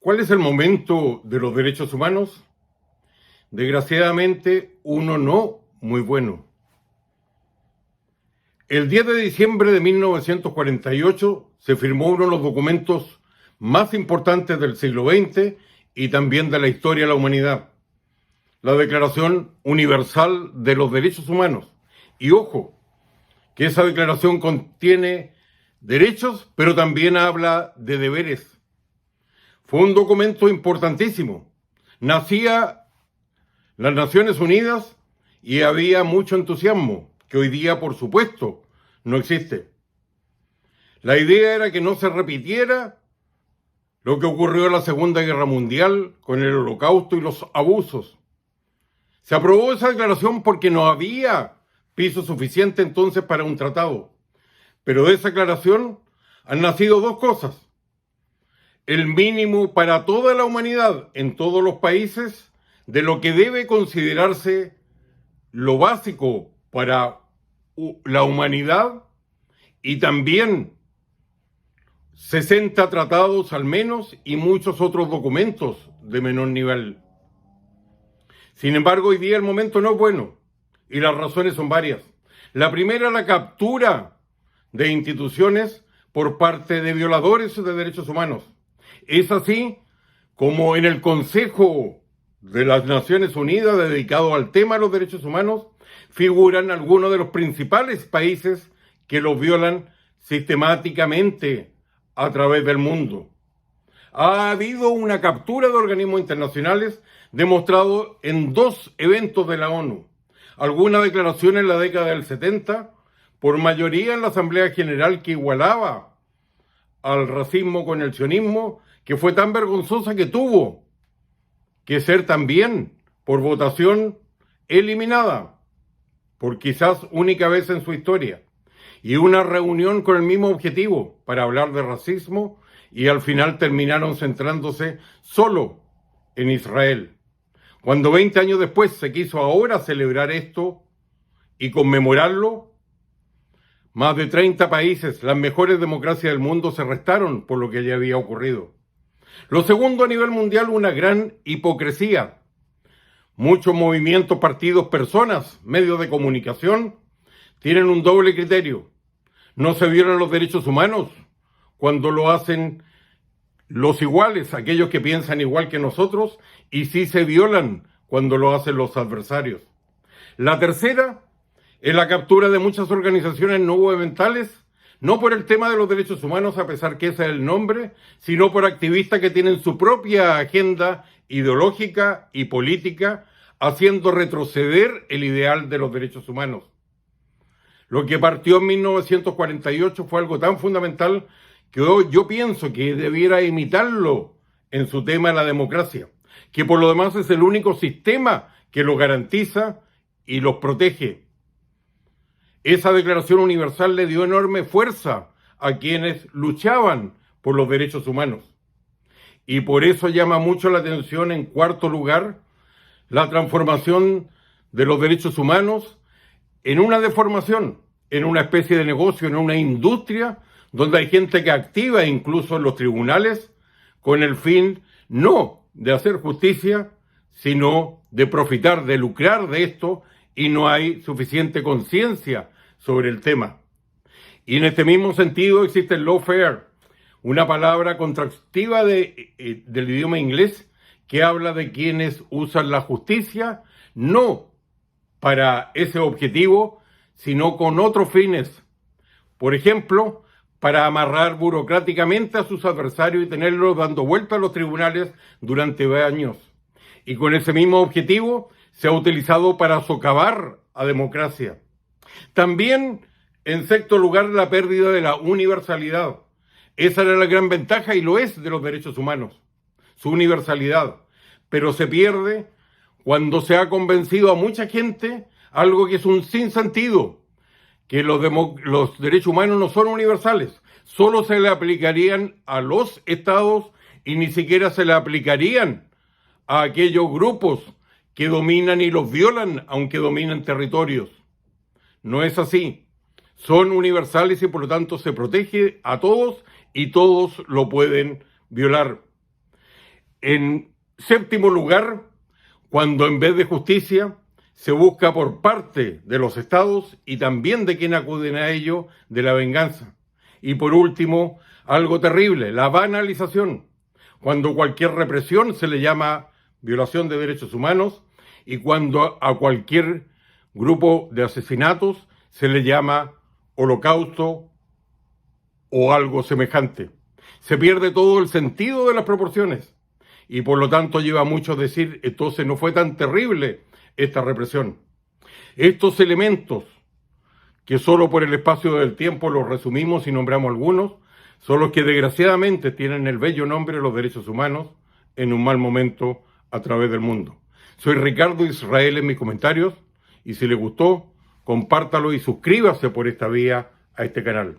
¿Cuál es el momento de los derechos humanos? Desgraciadamente, uno no muy bueno. El 10 de diciembre de 1948 se firmó uno de los documentos más importantes del siglo XX y también de la historia de la humanidad, la Declaración Universal de los Derechos Humanos. Y ojo, que esa declaración contiene derechos, pero también habla de deberes. Fue un documento importantísimo. Nacía las Naciones Unidas y había mucho entusiasmo, que hoy día, por supuesto, no existe. La idea era que no se repitiera lo que ocurrió en la Segunda Guerra Mundial con el Holocausto y los abusos. Se aprobó esa declaración porque no había piso suficiente entonces para un tratado. Pero de esa declaración han nacido dos cosas. El mínimo para toda la humanidad en todos los países de lo que debe considerarse lo básico para la humanidad y también 60 tratados al menos y muchos otros documentos de menor nivel. Sin embargo, hoy día el momento no es bueno y las razones son varias. La primera, la captura de instituciones por parte de violadores de derechos humanos. Es así como en el Consejo de las Naciones Unidas dedicado al tema de los derechos humanos figuran algunos de los principales países que los violan sistemáticamente a través del mundo. Ha habido una captura de organismos internacionales demostrado en dos eventos de la ONU. Alguna declaración en la década del 70, por mayoría en la Asamblea General, que igualaba al racismo con el sionismo, que fue tan vergonzosa que tuvo que ser también por votación eliminada, por quizás única vez en su historia, y una reunión con el mismo objetivo para hablar de racismo y al final terminaron centrándose solo en Israel. Cuando 20 años después se quiso ahora celebrar esto y conmemorarlo, más de 30 países, las mejores democracias del mundo, se restaron por lo que ya había ocurrido. Lo segundo, a nivel mundial, una gran hipocresía. Muchos movimientos, partidos, personas, medios de comunicación tienen un doble criterio. No se violan los derechos humanos cuando lo hacen los iguales, aquellos que piensan igual que nosotros, y sí se violan cuando lo hacen los adversarios. La tercera es la captura de muchas organizaciones no gubernamentales, no por el tema de los derechos humanos, a pesar que ese es el nombre, sino por activistas que tienen su propia agenda ideológica y política, haciendo retroceder el ideal de los derechos humanos. Lo que partió en 1948 fue algo tan fundamental que hoy yo pienso que debiera imitarlo en su tema de la democracia, que por lo demás es el único sistema que los garantiza y los protege. Esa Declaración Universal le dio enorme fuerza a quienes luchaban por los derechos humanos. Y por eso llama mucho la atención, en cuarto lugar, la transformación de los derechos humanos en una deformación, en una especie de negocio, en una industria donde hay gente que activa incluso en los tribunales con el fin no de hacer justicia, sino de profitar, de lucrar de esto, y no hay suficiente conciencia sobre el tema. Y en este mismo sentido existe el lawfare, una palabra contractiva del idioma inglés que habla de quienes usan la justicia no para ese objetivo, sino con otros fines. Por ejemplo, para amarrar burocráticamente a sus adversarios y tenerlos dando vueltas a los tribunales durante años. Y con ese mismo objetivo se ha utilizado para socavar a democracia. También, en sexto lugar, la pérdida de la universalidad. Esa era la gran ventaja, y lo es, de los derechos humanos, su universalidad. Pero se pierde cuando se ha convencido a mucha gente algo que es un sinsentido, que los derechos humanos no son universales, solo se le aplicarían a los estados y ni siquiera se le aplicarían a aquellos grupos que dominan y los violan, aunque dominen territorios. No es así. Son universales y por lo tanto se protege a todos y todos lo pueden violar. En séptimo lugar, cuando en vez de justicia se busca por parte de los estados y también de quienes acuden a ello de la venganza. Y por último, algo terrible, la banalización, cuando cualquier represión se le llama violación de derechos humanos y cuando a cualquier grupo de asesinatos se le llama holocausto o algo semejante. Se pierde todo el sentido de las proporciones y por lo tanto lleva a muchos a decir, entonces no fue tan terrible esta represión. Estos elementos, que solo por el espacio del tiempo los resumimos y nombramos algunos, son los que desgraciadamente tienen el bello nombre de los derechos humanos en un mal momento a través del mundo. Soy Ricardo Israel en mis comentarios y si le gustó, compártalo y suscríbase por esta vía a este canal.